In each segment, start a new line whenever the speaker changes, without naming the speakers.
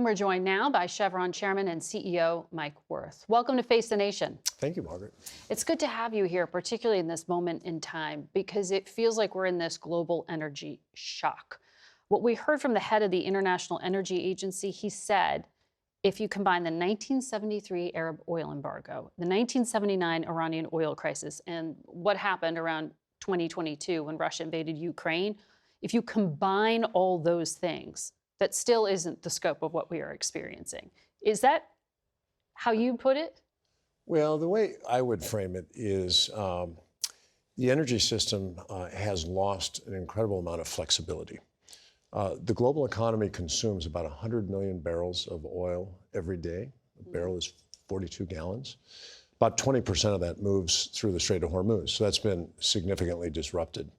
we're joined now by Chevron Chairman and CEO Mike Wirth. Welcome to Face the Nation.
Thank you, Margaret.
It's good to have you here, particularly in this moment in time, because it feels like we're in this global energy shock. What we heard from the head of the International Energy Agency, he said, if you combine the 1973 Arab oil embargo, the 1979 Iranian oil crisis, and what happened around 2022 when Russia invaded Ukraine, if you combine all those things, that still isn't the scope of what we are experiencing. Is that how you put it?
Well, the way I would frame it is the energy system has lost an incredible amount of flexibility. The global economy consumes about 100 million barrels of oil every day. A barrel is 42 gallons. About 20% of that moves through the Strait of Hormuz, so that's been significantly disrupted.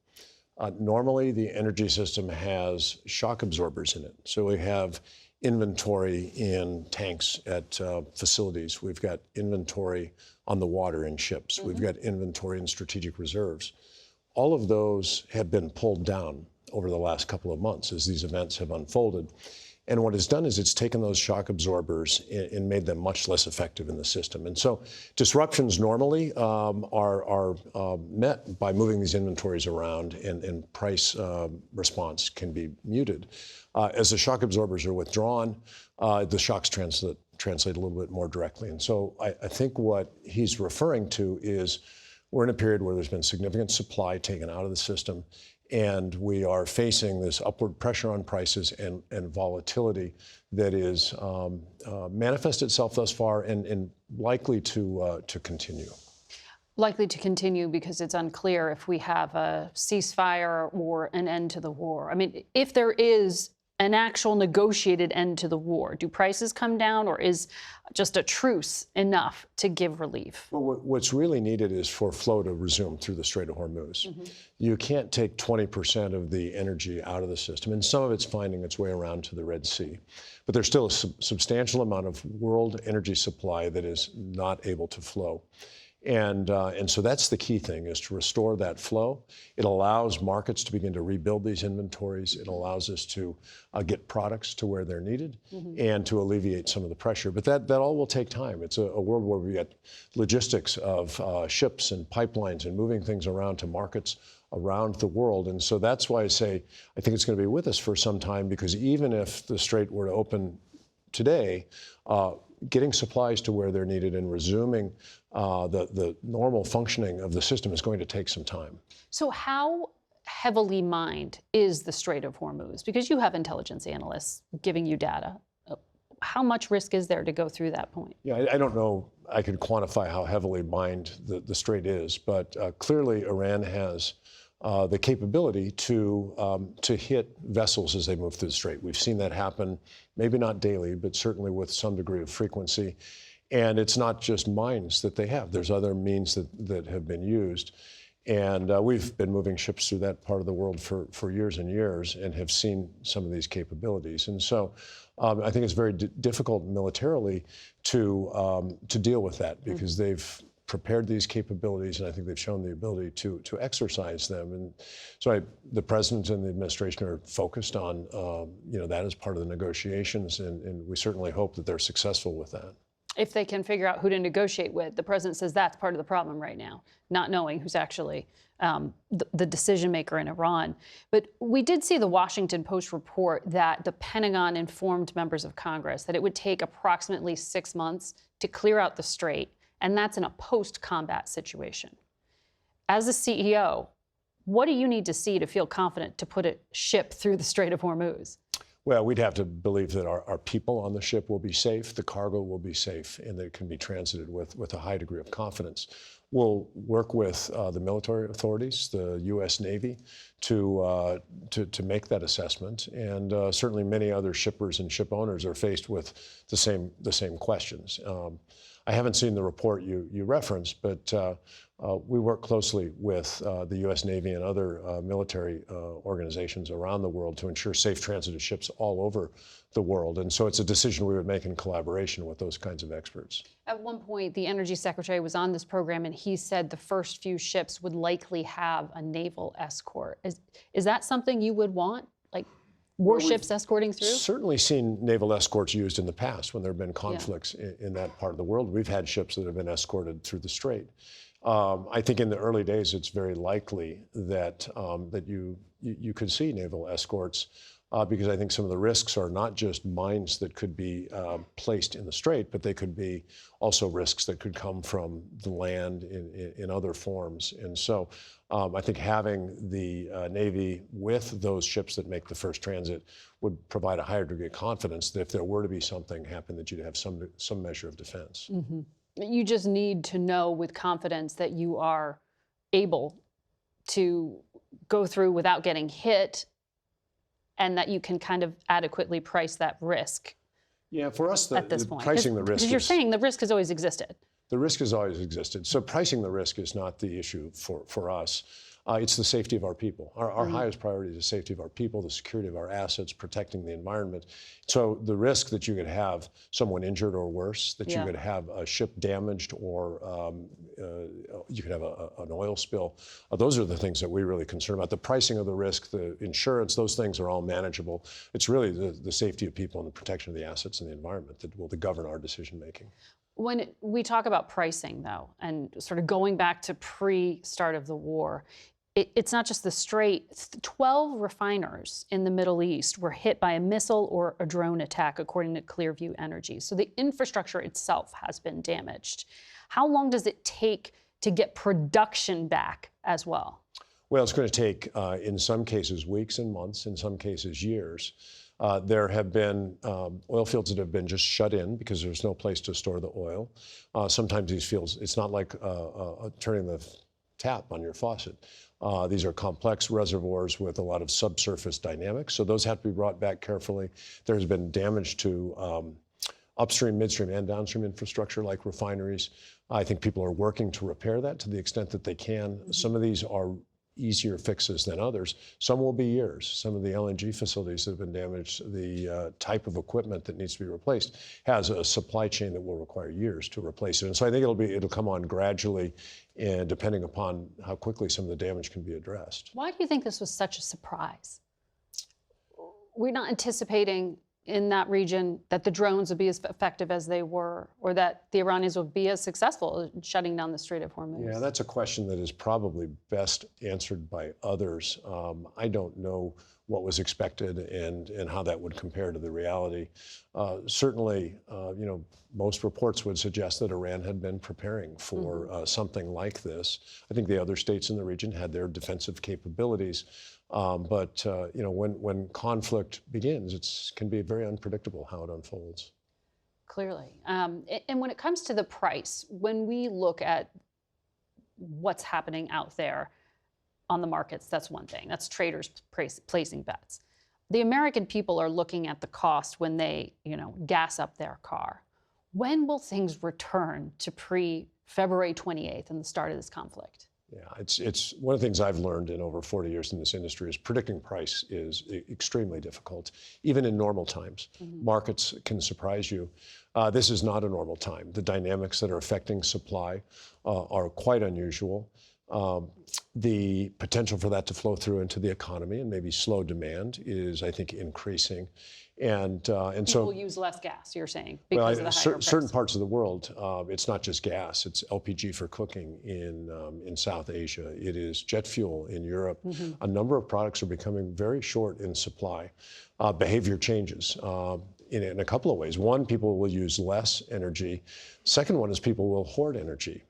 Normally, the energy system has shock absorbers in it. So we have inventory in tanks at facilities. We've got inventory on the water in ships. We've got inventory in strategic reserves. All of those have been pulled down over the last couple of months as these events have unfolded. And what it's done is it's taken those shock absorbers and made them much less effective in the system. And so disruptions normally are met by moving these inventories around, and price response can be muted. As the shock absorbers are withdrawn, the shocks translate a little bit more directly. And so I think what he's referring to is we're in a period where there's been significant supply taken out of the system, and we are facing this upward pressure on prices and volatility that is manifested itself thus far and likely to continue.
Likely to continue because it's unclear if we have a ceasefire or an end to the war. I mean, if there is an actual negotiated end to the war, do prices come down, or is just a truce enough to give relief?
Well, what's really needed is for flow to resume through the Strait of Hormuz. You can't take 20% of the energy out of the system, and some of it's finding its way around to the Red Sea. But there's still a substantial amount of world energy supply that is not able to flow. And so that's the key thing, is to restore that flow. It allows markets to begin to rebuild these inventories. It allows us to get products to where they're needed and to alleviate some of the pressure. But that all will take time. It's a world where we get logistics of ships and pipelines and moving things around to markets around the world. And so that's why I say I think it's going to be with us for some time, because even if the Strait were to open today, getting supplies to where they're needed and resuming the normal functioning of the system is going to take some time.
So how heavily mined is the Strait of Hormuz? Because you have intelligence analysts giving you data. How much risk is there to go through that point?
Yeah, I don't know I could quantify how heavily mined the Strait is, but clearly Iran has the capability to hit vessels as they move through the Strait. We've seen that happen, maybe not daily, but certainly with some degree of frequency. And it's not just mines that they have. There's other means that have been used. And we've been moving ships through that part of the world for years and years and have seen some of these capabilities. And so I think it's very difficult militarily to deal with that, because they've prepared these capabilities, and I think they've shown the ability to exercise them. And so the president and the administration are focused on that as part of the negotiations, and we certainly hope that they're successful with that.
If they can figure out who to negotiate with. The president says that's part of the problem right now, not knowing who's actually the decision maker in Iran. But we did see the Washington Post report that the Pentagon informed members of Congress that it would take approximately 6 months to clear out the Strait, and that's in a post-combat situation. As a CEO, what do you need to see to feel confident to put a ship through the Strait of Hormuz?
Well, we'd have to believe that our people on the ship will be safe, the cargo will be safe, and that it can be transited with a high degree of confidence. We'll work with the military authorities, the U.S. Navy, to make that assessment. And certainly many other shippers and ship owners are faced with the same questions. I haven't seen the report you referenced, but we work closely with the U.S. Navy and other military organizations around the world to ensure safe transit of ships all over the world. And so it's a decision we would make in collaboration with those kinds of experts.
At one point, the Energy Secretary was on this program, and he said the first few ships would likely have a naval escort. Is that something you would want? Like, warships escorting through?
Certainly seen naval escorts used in the past when there have been conflicts in that part of the world. We've had ships that have been escorted through the Strait. I think in the early days, it's very likely that that you could see naval escorts because I think some of the risks are not just mines that could be placed in the Strait, but they could be also risks that could come from the land in other forms. And so I think having the Navy with those ships that make the first transit would provide a higher degree of confidence that if there were to be something happen, that you'd have some measure of defense.
Mm-hmm. You just need to know with confidence that you are able to go through without getting hit, and that you can kind of adequately price that risk.
Yeah, for us,
at this point,
pricing the risk.
Because you're saying the risk has always existed.
The risk has always existed. So pricing the risk is not the issue for us. It's the safety of our people. Our highest priority is the safety of our people, the security of our assets, protecting the environment. So the risk that you could have someone injured or worse, that you could have a ship damaged, or you could have an oil spill, those are the things that we're really concerned about. The pricing of the risk, the insurance, those things are all manageable. It's really the safety of people and the protection of the assets and the environment that will govern our decision making.
When we talk about pricing, though, and sort of going back to pre-start of the war, it's not just the Strait. 12 refiners in the Middle East were hit by a missile or a drone attack, according to Clearview Energy. So the infrastructure itself has been damaged. How long does it take to get production back as well?
Well, it's going to take, in some cases, weeks and months, in some cases, years. There have been oil fields that have been just shut in because there's no place to store the oil. Sometimes these fields, it's not like turning the tap on your faucet. These are complex reservoirs with a lot of subsurface dynamics, so those have to be brought back carefully. There's been damage to upstream, midstream, and downstream infrastructure like refineries. I think people are working to repair that to the extent that they can. Some of these are easier fixes than others. Some will be years. Some of the LNG facilities that have been damaged, the type of equipment that needs to be replaced has a supply chain that will require years to replace it. And so I think it'll come on gradually, and depending upon how quickly some of the damage can be addressed.
Why do you think this was such a surprise? We're not anticipating in that region that the drones would be as effective as they were, or that the Iranians would be as successful in shutting down the Strait of Hormuz?
Yeah, that's a question that is probably best answered by others. I don't know what was expected and how that would compare to the reality. Certainly, most reports would suggest that Iran had been preparing for something like this. I think the other states in the region had their defensive capabilities. But when conflict begins, it can be very unpredictable how it unfolds.
Clearly. And when it comes to the price, when we look at what's happening out there on the markets, that's one thing. That's traders placing bets. The American people are looking at the cost when they, gas up their car. When will things return to pre-February 28th and the start of this conflict?
Yeah, it's one of the things I've learned in over 40 years in this industry is predicting price is extremely difficult, even in normal times. Markets can surprise you. This is not a normal time. The dynamics that are affecting supply are quite unusual. The potential for that to flow through into the economy and maybe slow demand is, I think, increasing. And so
people use less gas, you're saying, because of the higher price.
Certain parts of the world, it's not just gas. It's LPG for cooking in South Asia. It is jet fuel in Europe. A number of products are becoming very short in supply. Behavior changes in a couple of ways. One, people will use less energy. Second one is people will hoard energy.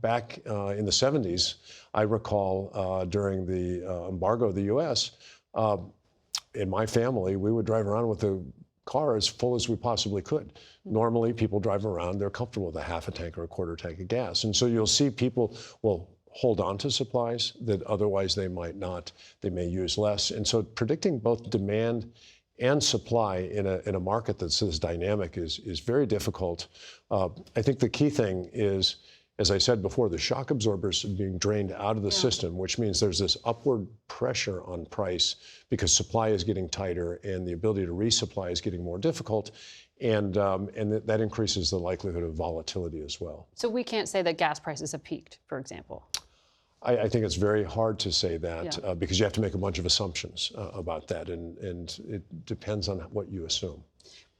Back in the 70s, I recall during the embargo of the U.S., in my family, we would drive around with the car as full as we possibly could. Normally, people drive around, they're comfortable with a half a tank or a quarter tank of gas. And so you'll see people will hold on to supplies that otherwise they might not. They may use less. And so predicting both demand and supply in a market that's this dynamic is very difficult. I think the key thing is, as I said before, the shock absorbers are being drained out of the system, which means there's this upward pressure on price because supply is getting tighter and the ability to resupply is getting more difficult. And that increases the likelihood of volatility as well.
So we can't say that gas prices have peaked, for example?
I think it's very hard to say that
Yeah.
because you have to make a bunch of assumptions about that, and it depends on what you assume.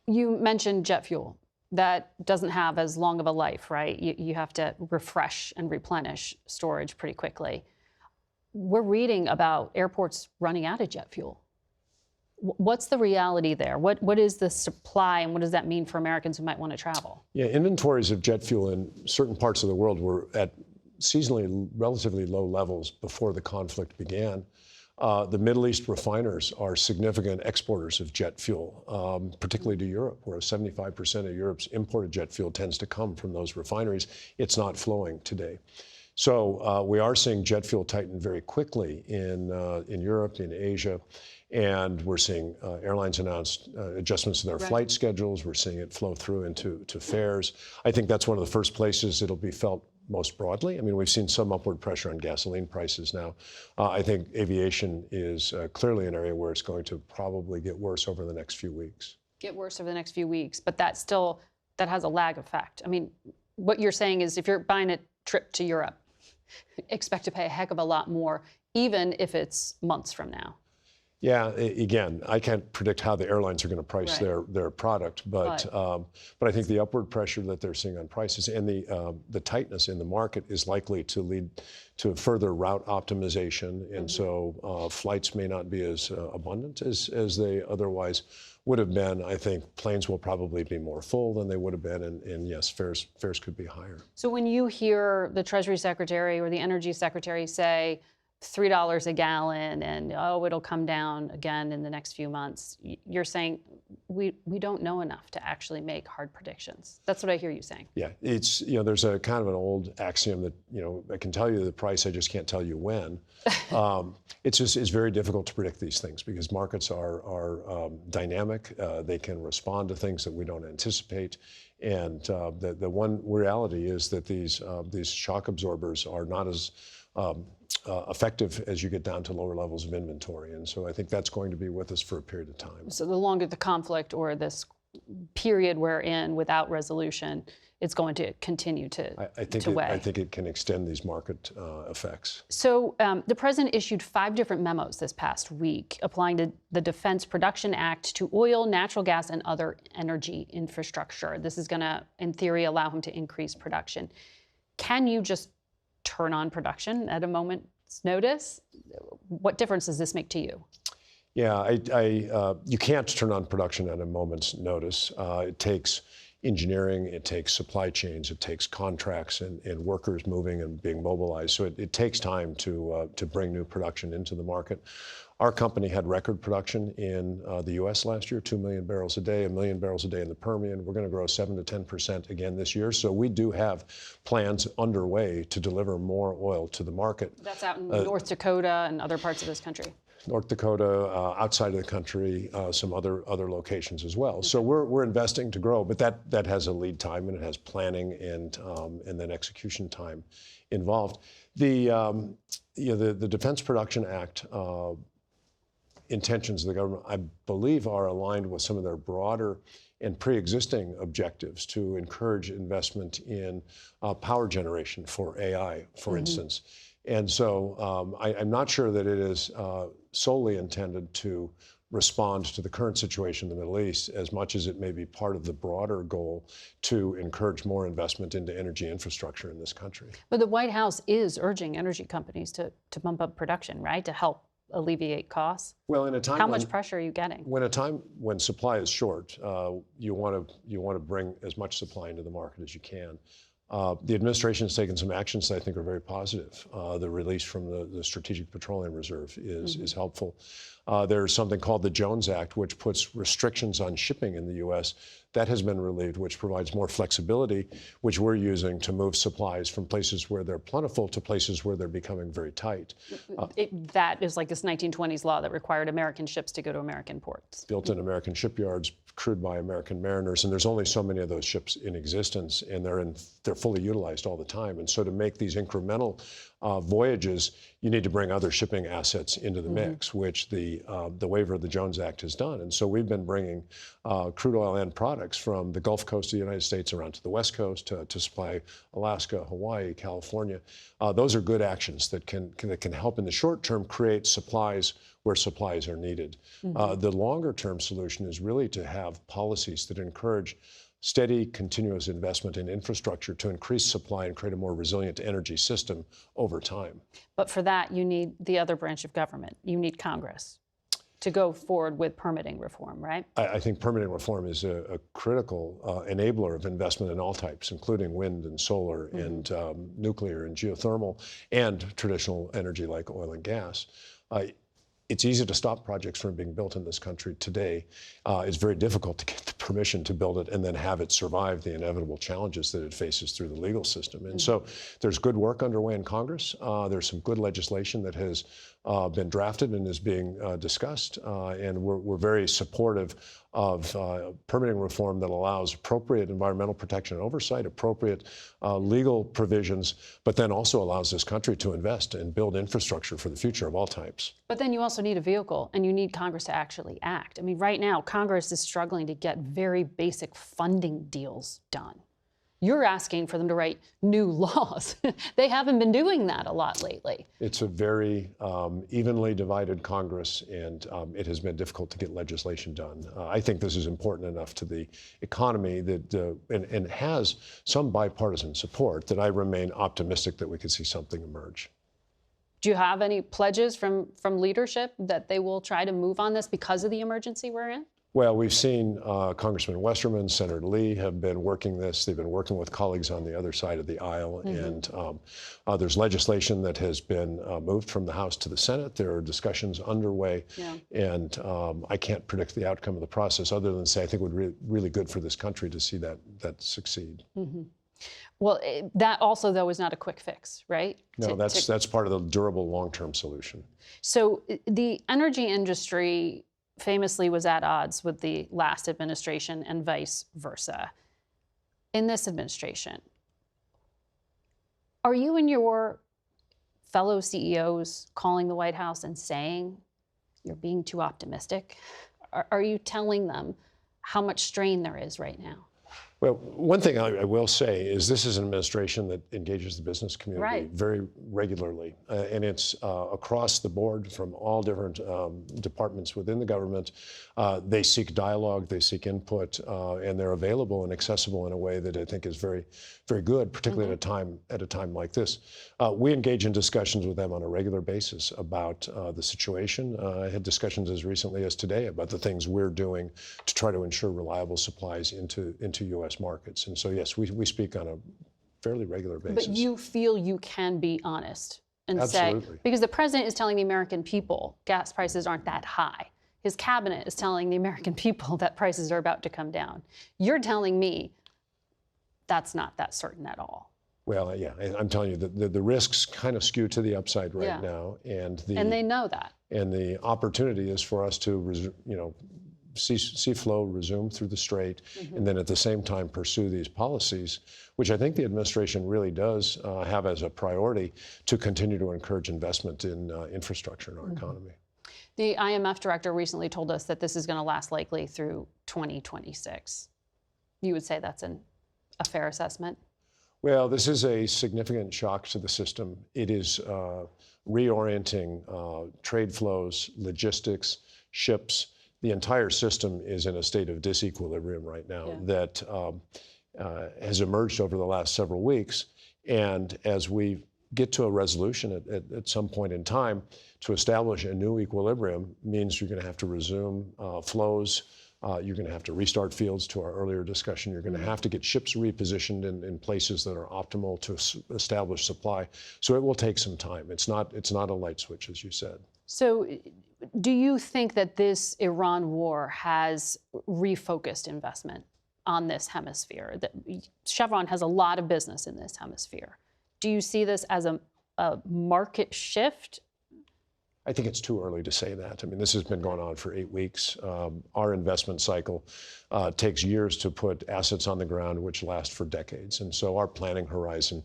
You mentioned jet fuel. That doesn't have as long of a life, right? You have to refresh and replenish storage pretty quickly. We're reading about airports running out of jet fuel. What's the reality there? What is the supply, and what does that mean for Americans who might want to travel?
Yeah, inventories of jet fuel in certain parts of the world were at seasonally relatively low levels before the conflict began. The Middle East refiners are significant exporters of jet fuel, particularly to Europe, where 75% of Europe's imported jet fuel tends to come from those refineries. It's not flowing today. So we are seeing jet fuel tighten very quickly in Europe, in Asia, and we're seeing airlines announce adjustments to their flight schedules. We're seeing it flow through into fares. I think that's one of the first places it'll be felt most broadly. I mean, we've seen some upward pressure on gasoline prices now. I think aviation is clearly an area where it's going to probably get worse over the next few weeks.
Get worse over the next few weeks, but that has a lag effect. I mean, what you're saying is if you're buying a trip to Europe, expect to pay a heck of a lot more, even if it's months from now.
Yeah, again, I can't predict how the airlines are going to price their product, but I think the upward pressure that they're seeing on prices and the tightness in the market is likely to lead to further route optimization, and so flights may not be as abundant as they otherwise would have been. I think planes will probably be more full than they would have been, and yes, fares could be higher.
So when you hear the Treasury Secretary or the Energy Secretary say $3 a gallon and, oh, it'll come down again in the next few months, you're saying we don't know enough to actually make hard predictions. That's what I hear you saying.
Yeah, it's, there's a kind of an old axiom that, I can tell you the price, I just can't tell you when. It's very difficult to predict these things because markets are dynamic. They can respond to things that we don't anticipate. And the one reality is that these shock absorbers are not as effective as you get down to lower levels of inventory. And so I think that's going to be with us for a period of time.
So the longer the conflict or this period we're in without resolution, it's going to continue to weigh.
I think it can extend these market effects.
So the president issued 5 different memos this past week applying to the Defense Production Act to oil, natural gas, and other energy infrastructure. This is going to, in theory, allow him to increase production. Can you just turn on production at a moment's notice? What difference does this make to you?
Yeah, you can't turn on production at a moment's notice. It takes engineering, it takes supply chains, it takes contracts and workers moving and being mobilized. So it takes time to bring new production into the market. Our company had record production in the U.S. last year, 2 million barrels a day, 1 million barrels a day in the Permian. We're going to grow 7 to 10% again this year. So we do have plans underway to deliver more oil to the market.
That's out in North Dakota and other parts of this country.
North Dakota, outside of the country, some other locations as well. So we're investing to grow, but that has a lead time and it has planning and then execution time involved. The Defense Production Act intentions of the government, I believe, are aligned with some of their broader and pre-existing objectives to encourage investment in power generation for AI, for instance. And so I'm not sure that it is solely intended to respond to the current situation in the Middle East as much as it may be part of the broader goal to encourage more investment into energy infrastructure in this country. But
the White House is urging energy companies to bump up production, right, to help alleviate costs?
Well, in a time
how much pressure are you getting?
When supply is short, you want to bring as much supply into the market as you can. The administration has taken some actions that I think are very positive. The release from the Strategic Petroleum Reserve is helpful. There's something called the Jones Act, which puts restrictions on shipping in the U.S. That has been relieved, which provides more flexibility, which we're using to move supplies from places where they're plentiful to places where they're becoming very tight.
That is like this 1920s law that required American ships to go to American ports.
Built in American shipyards, crewed by American mariners, and there's only so many of those ships in existence, and they're fully utilized all the time. And so to make these incremental voyages, you need to bring other shipping assets into the mix, which the waiver of the Jones Act has done. And so we've been bringing crude oil and products from the Gulf Coast of the United States around to the West Coast to supply Alaska, Hawaii, California. Those are good actions that can help in the short term create supplies where supplies are needed. The longer term solution is really to have policies that encourage steady, continuous investment in infrastructure to increase supply and create a more resilient energy system over time.
But for that, you need the other branch of government. You need Congress to go forward with permitting reform, right?
I think permitting reform is a critical enabler of investment in all types, including wind and solar and nuclear and geothermal and traditional energy like oil and gas. It's easy to stop projects from being built in this country today. It's very difficult to get the permission to build it and then have it survive the inevitable challenges that it faces through the legal system. And so there's good work underway in Congress. There's some good legislation that has been drafted and is being discussed. And we're very supportive of permitting reform that allows appropriate environmental protection and oversight, appropriate legal provisions, but then also allows this country to invest and build infrastructure for the future of all types.
But then you also need a vehicle, and you need Congress to actually act. I mean, right now, Congress is struggling to get very basic funding deals done. You're asking for them to write new laws. They haven't been doing that a lot lately. It's
a very evenly divided Congress, and it has been difficult to get legislation done. I think this is important enough to the economy that and has some bipartisan support that I remain optimistic that we could see something emerge.
Do you have any pledges from leadership that they will try to move on this because of the emergency we're in?
Well, we've seen Congressman Westerman, Senator Lee have been working this. They've been working with colleagues on the other side of the aisle. And there's legislation that has been moved from the House to the Senate. There are discussions underway. And I can't predict the outcome of the process other than say I think it would be really good for this country to see that succeed.
Well, that also, though, is not a quick fix, right?
No, that's part of the durable long-term solution.
So the energy industry famously was at odds with the last administration and vice versa. In this administration, are you and your fellow CEOs calling the White House and saying you're being too optimistic? Are you telling them how much strain there is right now?
Well, one thing I will say is this is an administration that engages the business community very regularly. And it's across the board from all different departments within the government. They seek dialogue, they seek input, and they're available and accessible in a way that I think is very, very good, particularly at a time like this. We engage in discussions with them on a regular basis about the situation. I had discussions as recently as today about the things we're doing to try to ensure reliable supplies into U.S. markets. And so, yes, we speak on a fairly regular basis.
But you feel you can be honest and
Absolutely.
say, because the president is telling the American people gas prices aren't that high. His cabinet is telling the American people that prices are about to come down. You're telling me that's not that certain at all.
Well, yeah, I'm telling you that the risks kind of skew to the upside right now. And
they know that.
And the opportunity is for us to, see flow resume through the Strait, and then at the same time pursue these policies, which I think the administration really does have as a priority to continue to encourage investment in infrastructure in our economy.
The IMF director recently told us that this is going to last likely through 2026. You would say that's a fair assessment?
Well, this is a significant shock to the system. It is reorienting trade flows, logistics, ships. The entire system is in a state of disequilibrium right now that has emerged over the last several weeks. And as we get to a resolution at some point in time, to establish a new equilibrium means you're going to have to resume flows. You're going to have to restart fields, to our earlier discussion. You're going to have to get ships repositioned in places that are optimal to establish supply. So it will take some time. It's not a light switch, as you said.
So do you think that this Iran war has refocused investment on this hemisphere? That Chevron has a lot of business in this hemisphere. Do you see this as a market shift?
I think it's too early to say that. I mean, this has been going on for 8 weeks. Our investment cycle takes years to put assets on the ground, which last for decades. And so our planning horizon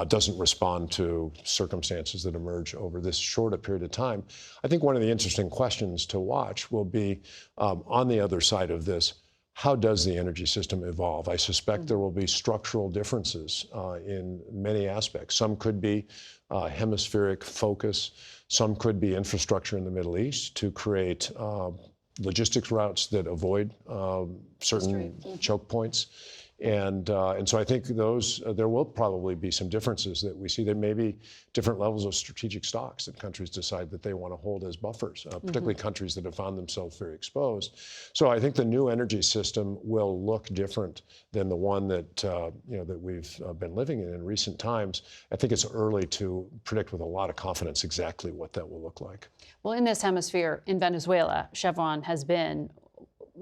doesn't respond to circumstances that emerge over this short a period of time. I think one of the interesting questions to watch will be on the other side of this, how does the energy system evolve? I suspect there will be structural differences in many aspects. Some could be hemispheric focus. Some could be infrastructure in the Middle East to create logistics routes that avoid certain choke points. And so I think there will probably be some differences that we see. There may be different levels of strategic stocks that countries decide that they want to hold as buffers, particularly countries that have found themselves very exposed. So I think the new energy system will look different than the one that that we've been living in recent times. I think it's early to predict with a lot of confidence exactly what that will look like.
Well, in this hemisphere, in Venezuela, Chevron has been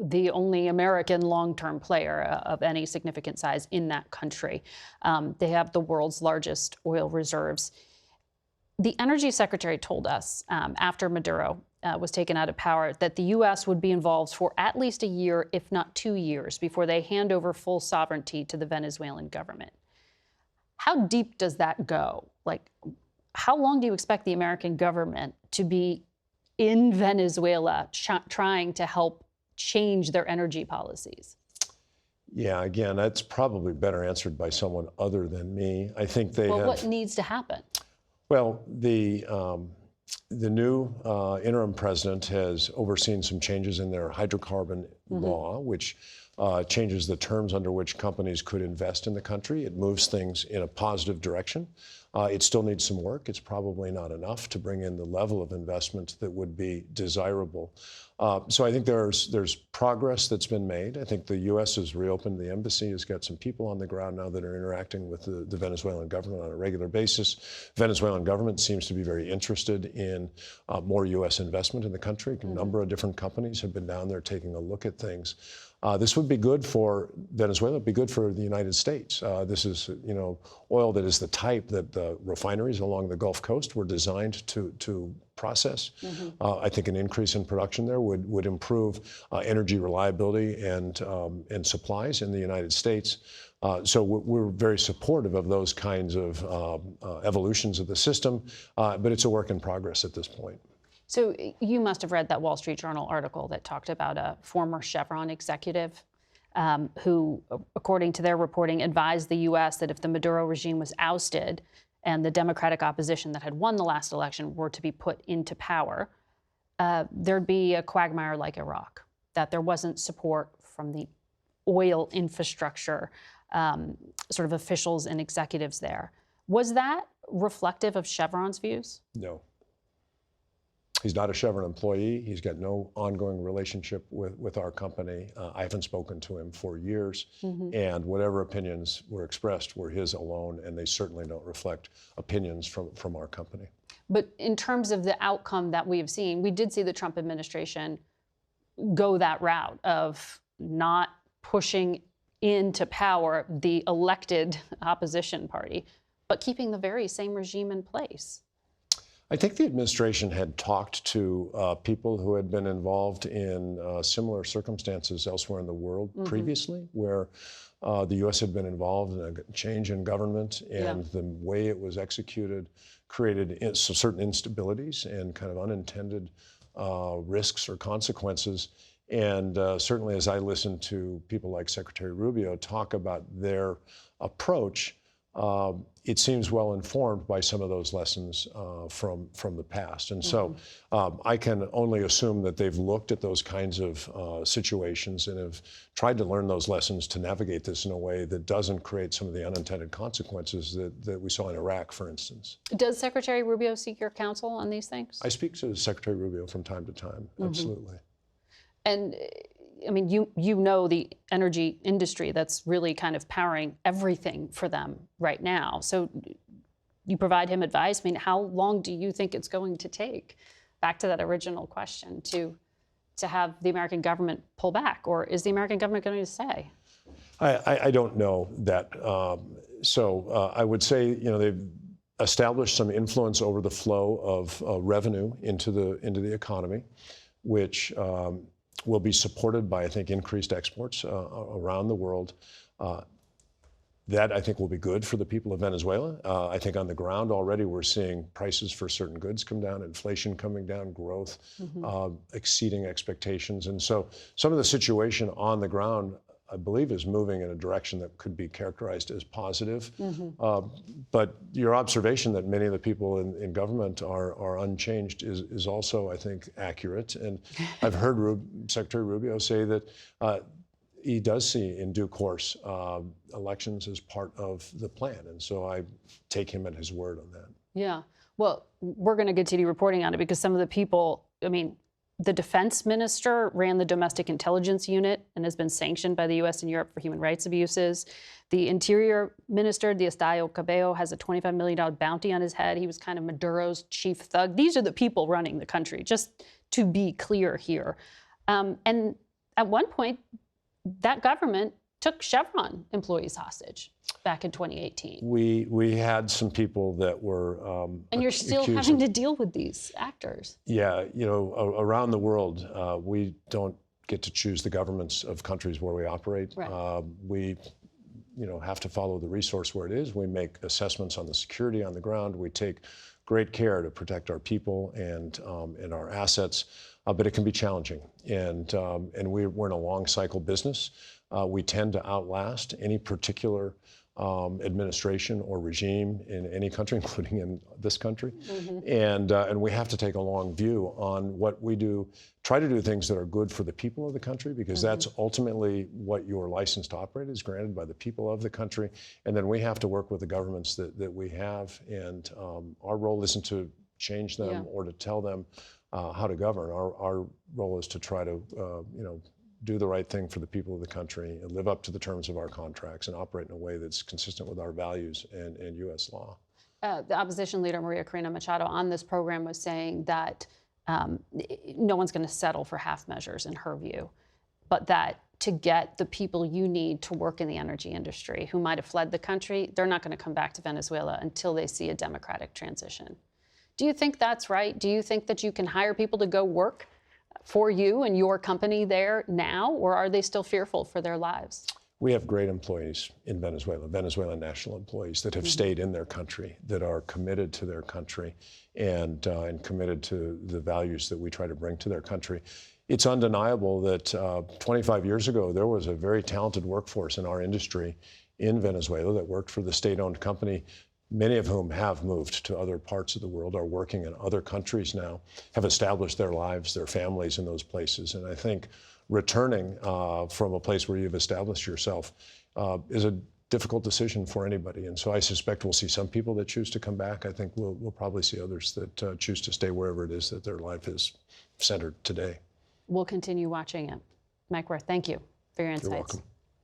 the only American long-term player of any significant size in that country. They have the world's largest oil reserves. The energy secretary told us after Maduro was taken out of power that the U.S. would be involved for at least a year, if not 2 years, before they hand over full sovereignty to the Venezuelan government. How deep does that go? Like, how long do you expect the American government to be in Venezuela trying to help change their energy policies?
Yeah, again, that's probably better answered by someone other than me. I think they have.
What needs to happen?
Well, the new interim president has overseen some changes in their hydrocarbon law, which changes the terms under which companies could invest in the country. It moves things in a positive direction. It still needs some work. It's probably not enough to bring in the level of investment that would be desirable. So I think there's progress that's been made. I think the U.S. has reopened the embassy, has got some people on the ground now that are interacting with the Venezuelan government on a regular basis. Venezuelan government seems to be very interested in more U.S. investment in the country. A number of different companies have been down there taking a look at things. This would be good for Venezuela, it'd be good for the United States. This is, oil that is the type that the refineries along the Gulf Coast were designed to process. I think an increase in production there would improve energy reliability and supplies in the United States. So we're very supportive of those kinds of evolutions of the system, but it's a work in progress at this point.
So you must have read that Wall Street Journal article that talked about a former Chevron executive who, according to their reporting, advised the U.S. that if the Maduro regime was ousted and the Democratic opposition that had won the last election were to be put into power, there'd be a quagmire like Iraq, that there wasn't support from the oil infrastructure sort of officials and executives there. Was that reflective of Chevron's views?
No. He's not a Chevron employee. He's got no ongoing relationship with our company. I haven't spoken to him for years. And whatever opinions were expressed were his alone, and they certainly don't reflect opinions from our company.
But in terms of the outcome that we have seen, we did see the Trump administration go that route of not pushing into power the elected opposition party, but keeping the very same regime in place.
I think the administration had talked to people who had been involved in similar circumstances elsewhere in the world previously, where the U.S. had been involved in a change in government, and the way it was executed created certain instabilities and kind of unintended risks or consequences. And certainly as I listened to people like Secretary Rubio talk about their approach, it seems well informed by some of those lessons from the past. And so I can only assume that they've looked at those kinds of situations and have tried to learn those lessons to navigate this in a way that doesn't create some of the unintended consequences that we saw in Iraq, for instance.
Does Secretary Rubio seek your counsel on these things?
I speak to Secretary Rubio from time to time, absolutely.
And I mean, you know the energy industry that's really kind of powering everything for them right now. So you provide him advice. I mean, how long do you think it's going to take, back to that original question, to have the American government pull back? Or is the American government going to say?
I don't know that. So I would say, establish some influence over the flow of revenue into the economy, which will be supported by, I think, increased exports around the world. That, I think, will be good for the people of Venezuela. I think on the ground already we're seeing prices for certain goods come down, inflation coming down, growth exceeding expectations. And so some of the situation on the ground, I believe, is moving in a direction that could be characterized as positive. But your observation that many of the people in government are unchanged is also, I think, accurate. And I've heard Secretary Rubio say that he does see in due course elections as part of the plan. And so I take him at his word on that.
Yeah. Well, we're going to continue reporting on it because some of the people, I mean, the defense minister ran the domestic intelligence unit and has been sanctioned by the U.S. and Europe for human rights abuses. The interior minister, Diosdado Cabello, has a $25 million bounty on his head. He was kind of Maduro's chief thug. These are the people running the country, just to be clear here. And at one point, that government took Chevron employees hostage back in 2018.
We had some people that were
and you're still having to deal with these actors.
Yeah, you know, around the world, we don't get to choose the governments of countries where we operate.
Right.
We, you know, have to follow the resource where it is. We make assessments on the security on the ground. We take great care to protect our people and our assets. But it can be challenging, and we're in a long cycle business. We tend to outlast any particular administration or regime in any country, including in this country. And we have to take a long view on what we do, try to do things that are good for the people of the country, because that's ultimately what your license to operate is, granted by the people of the country. And then we have to work with the governments that we have, and our role isn't to change them or to tell them how to govern. Our role is to try to, you know, do the right thing for the people of the country and live up to the terms of our contracts and operate in a way that's consistent with our values and U.S. law.
The opposition leader, Maria Corina Machado, on this program was saying that no one's going to settle for half measures in her view, but that to get the people you need to work in the energy industry who might have fled the country, they're not going to come back to Venezuela until they see a democratic transition. Do you think that's right? Do you think that you can hire people to go work for you and your company there now, or are they still fearful for their lives?
We have great employees in Venezuela, Venezuelan national employees that have stayed in their country, that are committed to their country and committed to the values that we try to bring to their country. It's undeniable that 25 years ago, there was a very talented workforce in our industry in Venezuela that worked for the state-owned company, many of whom have moved to other parts of the world, are working in other countries now, have established their lives, their families in those places. And I think returning from a place where you've established yourself is a difficult decision for anybody. And so I suspect we'll see some people that choose to come back. I think we'll probably see others that choose to stay wherever it is that their life is centered today.
We'll continue watching it. Mike Wirth, thank you for your insights.
You're welcome.